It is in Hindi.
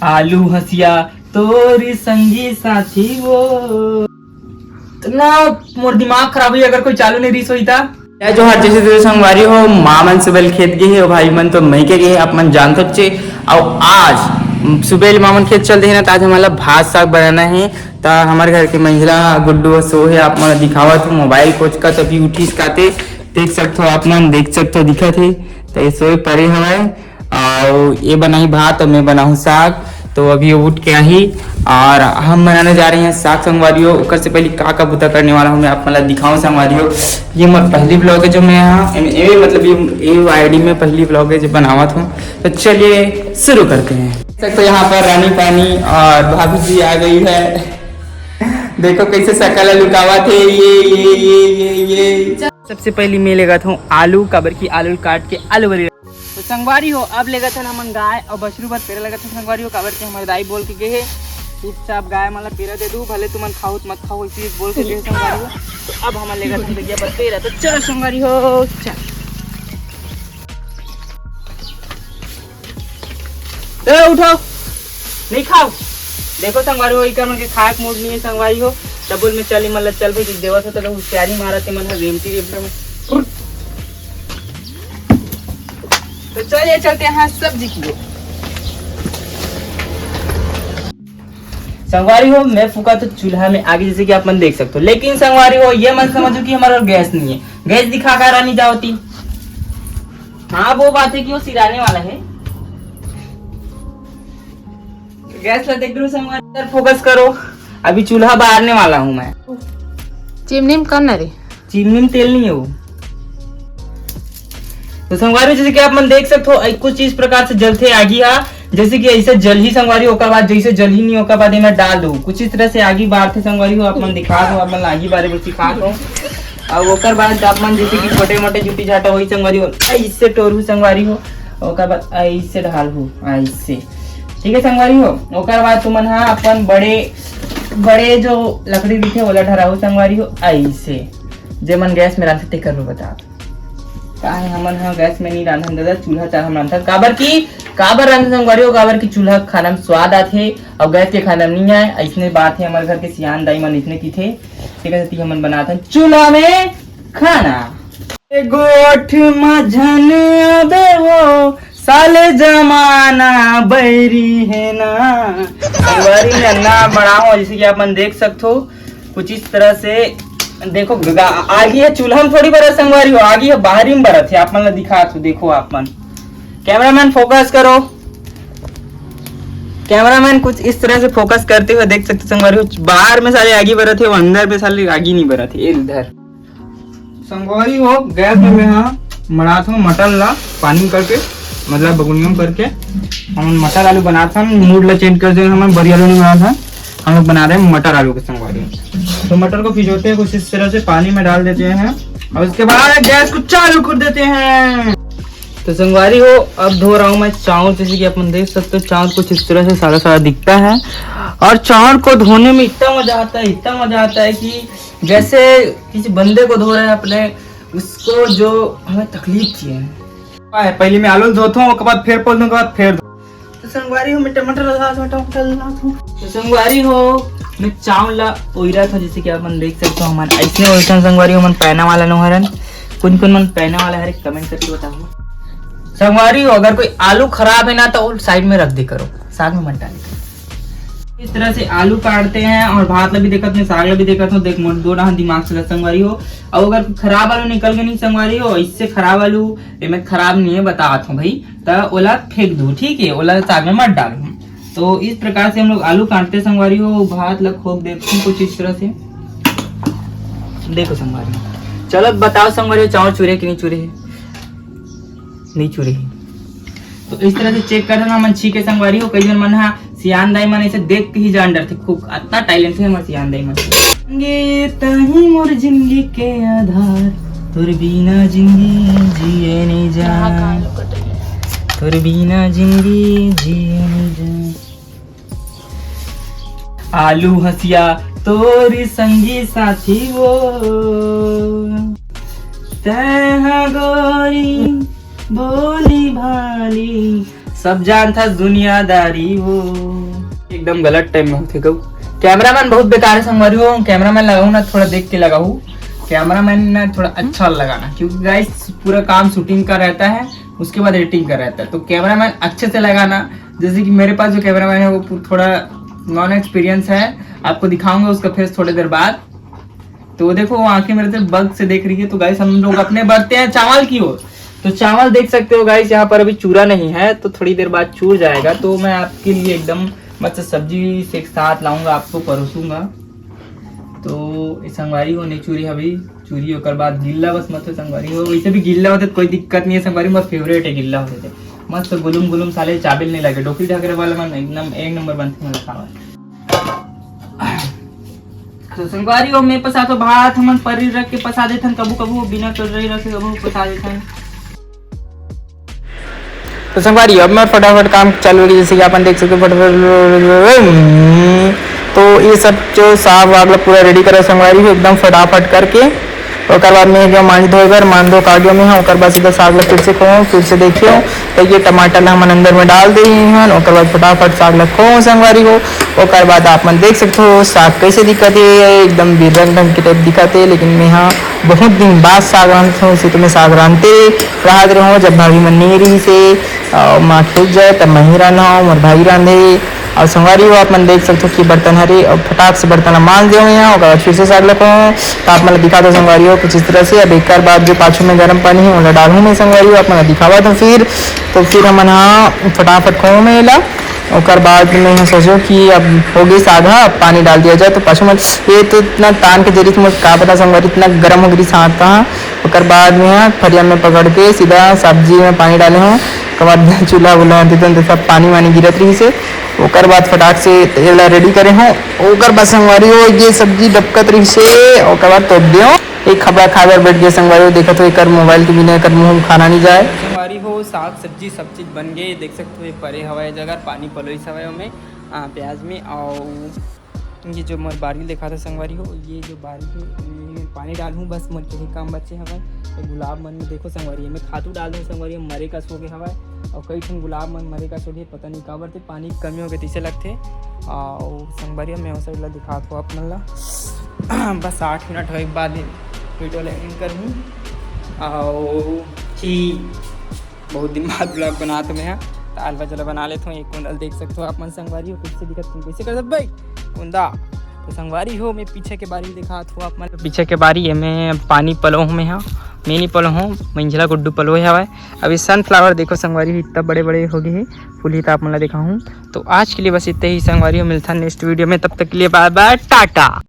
आलू हसिया तोरी संगी साथी वो। इतना मोर दिमाग खराब हुई अगर कोई चालू नहीं रीस हुई था। जो हर जैसे तेरे संगवारी हो माँ मन सुबह खेत गए है और भाई मन तो मई के गए आप मन जानते चे। और आज सुबह मामन खेत चलते हैं ना तो आज हमारा भात साग बनाना है। तो हमारे घर के महिला गुड्डू सो है आप मन दिखावत हो मोबाइल कोच का तभी उठी काते देख सकते हो आप मन देख सकते हो दिखत है। तो ये सोए परे हमारे और ये बनाई भात और मैं बनाऊँ साग। तो अभी उठ के आई और हम बनाने जा रहे हैं साग संगवारियों। उससे से पहले का बुता करने वाला हूँ मैं आप मतलब दिखाऊँ संगवारियों। ये पहली ब्लॉग है जो मैं यहाँ मतलब ये आईडी में पहली ब्लॉग है जो बनावत हूँ। तो चलिए शुरू करते हैं। तो यहाँ पर रानी पानी और भाभी जी आ गई है। देखो कैसे सकल लुकावा थे ये। सबसे पहले मैं लेगा था आलू काबर की आलू काट के आलू बरी। तो संगवारी हो अब लेगा था हमन गाय और बछरू बस पेरा लगा था संगवारी हो काबर के हमारे दाई बोल के गए है चुपचाप गाय माला पेरा दे दू भले तुमन खाओ मत खाओ इसी बोल के गए संगवारी हो। तो अब हमारे लेगा था भैया बस पेरा। तो चलो संगवारी हो चल उठो नहीं खाओ। देखो संगवारी हो इकर मन के खाए मूड नहीं है संगवारी हो। डबल में चली मतलब चल भाई देवा था तो होशियारी मारा थे मन रेमती रेमता में। तो चलिए चलते हैं सब्जी की। संगवारी हो मैं फूका तो चूल्हा में आगे जैसे कि आप मन देख सकते हो। लेकिन संगवारी हो ये मत समझो कि हमारा गैस नहीं है। गैस दिखा कर रानी जाओती। हाँ वो बात है कि वो सिराने वाला है। गैस ला देख लो संगवारी फोकस करो। अभी चूल्हा बारने वाला हूँ मैं। चिमनी में करना रे चिमनी में तेल नहीं है वो। तो संगवारी जैसे कि आप मन देख सकते हो कुछ इस प्रकार से जलते आगी हा जैसे कि ऐसे जल ही संगवारी होकर बाद जैसे जल ही नहीं होकर बाद मैं डाल दूं कुछ इस तरह से आगी बार थे संगवारी हो। आप मन दिखा दो आप मन आगी बारे में सिखा दो और ओकर बाद आप मन जैसे कि छोटे मोटे जुटी झाटा वही संगवारी हो इससे टोरू संगवारी हो। ओकर बाद ऐसे ढाल हो ऐसे ठीक है संगवारी हो। ओकर बाद तुमन हाँ अपन बड़े बड़े जो लकड़ी दिखे ओला ढराऊ संगवारी हो ऐसे जे मन गैस में रांधते कर लो बता काहे हमन हाँ गैस में नहीं रांधन दादा चूल्हा चाह हम रांधन काबर रांधन संगवारी हो काबर की चूल्हा खाना में स्वाद आथे और गैस के खाना में नहीं आए। ऐसने बात है हमारे घर के सियान दाई मन इतने की थे ठीक है हमन बनाते हैं चूल्हा में खाना। गोठ मझन अबे वो साले जमाना बैरी है ना संगवारी नन्ना बड़ा हो जैसे कि आप मन देख सकते हो कुछ इस तरह से। देखो आगे है चूल्हा में थोड़ी बरत संगवारी हो आगे है बाहरी में बरत है आप मन दिखा तो देखो आप मन कैमरामैन फोकस करो। कैमरामैन कुछ इस तरह से फोकस करते हुए देख सकते संगवारी हो बाहर में सारे आगे बरत है अंदर में सारे आगे नहीं बरत है इधर संगवारी हो। गैस में मैं हाँ मनाता हूँ मटर ला पानी करके मतलब बगुनियम करके हम मटर आलू बनाता हूँ। मूड ला चेंज कर देंगे हम बड़ी आलू नहीं बनाता हम लोग बना रहे हैं मटर आलू के संगवारी। तो मटर को भिगोते हैं कुछ इस तरह से पानी में डाल देते हैं और उसके बाद गैस को चालू कर देते हैं। तो संगवारी हो अब धो रहा हूँ मैं चावल जैसे कि अपन देख सकते हो चावल कुछ इस तरह से सारा सारा दिखता है और चावल को धोने में इतना मजा आता है कि जैसे किसी बंदे को धो रहे हैं अपने उसको जो हमें तकलीफ थी है। पहले मैं आलू धोता हूँ उसके बाद फिर पोलने के बाद फिर तो संगवारी हो मैं टमाटर तो संगवारी हो मैं चावल ला ओइरा था जैसे कि अपन देख सकते हो हमारे ऐसे ओइसन संगवारी हो मन पैना वाला नो हरन कौन मन पैना वाला हर कमेंट करके बताओ संगवारी हो। अगर कोई आलू खराब है ना तो साइड में रख दे करो साग में मत डाले। इस तरह से आलू काटते हैं और भात ला भी देखत में साग ला भी देखत हो देख दो ना दिमाग से संगवारी हो। और अगर खराब आलू निकल के नहीं संगवारी हो इससे खराब आलू मैं खराब नहीं है बताता हूँ भाई तो ओला फेंक दो ठीक है ओला साग में मत डालो। तो इस प्रकार से हम लोग आलू काटते संगवारी हो भात लग खोक देते हैं कुछ इस तरह से देखो संगवारी। चलो बताओ संगवारी हो चावल चूरे कि नहीं चूरे है नहीं चूरे है। तो इस तरह से चेक करना मन छीके संगवारी हो कई जन मन हाँ सियान दाई मन ऐसे देख के ही जान डरते खूब इतना टैलेंट है हमारे सियान दाई मन तही मोर जिंदगी के आधार तुर बिना जिंदगी जिए नहीं जान तुर बिना जिंदगी जिए नहीं जान। आलू हसिया तोरी संगी साथी वो तह गोरी बोली भाली सब जान था दुनियादारी हो। एकदम गलत टाइम में होते कहूँ। कैमरामैन बहुत बेकार है संगवारी हो। कैमरामैन लगाऊं ना थोड़ा देख के लगाऊं। कैमरामैन ना थोड़ा अच्छा लगाना, क्योंकि गाइस पूरा काम शूटिंग का रहता है, उसके बाद एडिटिंग का रहता है। तो कैमरामैन अच्छे से लगाना। जैसे कि मेरे पास जो कैमरामैन है वो थोड़ा नॉन एक्सपीरियंस है। आपको दिखाऊंगा उसका फेस थोड़ी देर बाद। तो देखो वो आंखें मेरे से बग से देख रही है। तो गाइस हम लोग अपने बढ़ते हैं चावल की ओर। तो चावल देख सकते हो गाइस, यहाँ पर अभी चूरा नहीं है, तो थोड़ी देर बाद चूर जाएगा। तो मैं आपके लिए एकदम मतलब सब्जी से एक साथ लाऊंगा, आपको परोसूंगा। तो संगवारी हो नहीं चूरी अभी चूरी होकर बाद गिल्ला बस मत संगवारी हो। वैसे भी गिल्ला होते तो कोई दिक्कत नहीं है संगवारी, मेरा फेवरेट है गिल्ला होते थे। मस्त गुलुम गुलुम साले चाबिल नहीं लगे। डोकरी ढाकरे वाला मन एकदम एक नंबर बनते हैं खावा। तो संगवारी हो मैं पसा तो भात हमन परी रख के पसा देथन, कबू कबू बिना कर रही रखे कबू पसा देथन। तो संगवारी अब मैं फटाफट काम चालू है, जैसे कि अपन देख सकते हो फटाफट। तो ये सब जो साग वाग पूरा रेडी करो संगवारी हो एकदम फटाफट करके। ओकर बाद में जो मान धोए बर मान दो काटियो में है। ओकर बाद सीधा साग ला फिर से खो, फिर से देखियो तो ये टमाटर ला हमन अंदर में डाल दे हन। ओकर बाद फटाफट साग ला खो संगवारी हो। ओकर बाद आप मन देख सकते हो साग कैसे दिखत है, एकदम बिरंग ढंग के टाइप दिखत है। लेकिन मैं यहाँ बहुत दिन बाद साग रांधत हूँ, इसे तो मैं साग रांधते राहत रहो। जब भाभी मन नहीं रही से माँ खेत जाए तब मैं ही रांधा हूँ, मोर भाई रांधे। और संगवारी हो आप मन देख सकते हो कि बर्तन हरे और फटाक से बर्तन मांज दे यहाँ। और फिर से साग लको तो आप मतलब दिखा दो संगवारी हो कुछ इस तरह से। अब एक बाद जो पाछू में गर्म पानी है वो डालूँ मैं संगवारी हो, आप मतलब दिखावा तो फिर हम यहाँ फटाफट खो में ला। और बाद में यहाँ सोचो कि अब हो गई साग, अब पानी डाल दिया जाए। तो पाछू में ये तो इतना तान के जरिए मुझे का पता संगवारी इतना गर्म हो गई साग था। और बाद में यहाँ फरिया में पकड़ के सीधा सब्जी में पानी डाले हूँ। उसके बाद चूल्हा वूल्हा तो सब पानी वानी गिरत रही से। ओकर बाद फटाक से तेल रेडी करे हूँ। ओकर बाद संगवारी हो ये सब्जी डबकत रही से। ओकर बाद तोप दियो एक खबरा खाकर बैठ गए संगवारी हो। देखा तो एक मोबाइल के बिना कर मुँह खाना नहीं जाए। संगवारी हो साग सब्जी सब चीज़ बन गई, देख सकते हो परे हवाई जगह पानी पलोई सवाई में प्याज में। और ये जो मोर बारी देखा था संगवारी हो, ये जो बारी है पानी डालूँ बस मोर के ही काम बच्चे हवाए। गुलाब मन में देखो संगवारी में खातू डाल दूँ संगवारी मरे का सो गए हवाए। और कई ठन गुलाब मन मरे का सो गए, पता नहीं काबर थे पानी की कमी हो गई तीसे लगते। और संगवारी में वो साइड ला दिखा दो आप मन ला। बस 8 मिनट हो बाद वीडियो एडिट करूँ। और बहुत दिन बाद ब्लॉग बना तो मैं दाल बजला बना लेता हूँ। एक कुंडल देख सकते हो आप मन संगवारी हो कैसे दिखत तुम कैसे कर सकते भाई कुंदा। तो संगवारी हो मैं पीछे के बारी दिखा हूँ आप मन। पीछे के बारी है मैं पानी पलो हूँ मैं यहाँ मैं नहीं पलो हूँ मंझला गुड्डू पलो है हवा। अभी सनफ्लावर देखो संगवारी इतना बड़े बड़े हो गए हैं फूल ही तो आप मन दिखा हूँ। तो आज के लिए बस इतना ही संगवारी हो, मिलता है नेक्स्ट वीडियो में, तब तक के लिए बाय बाय टाटा।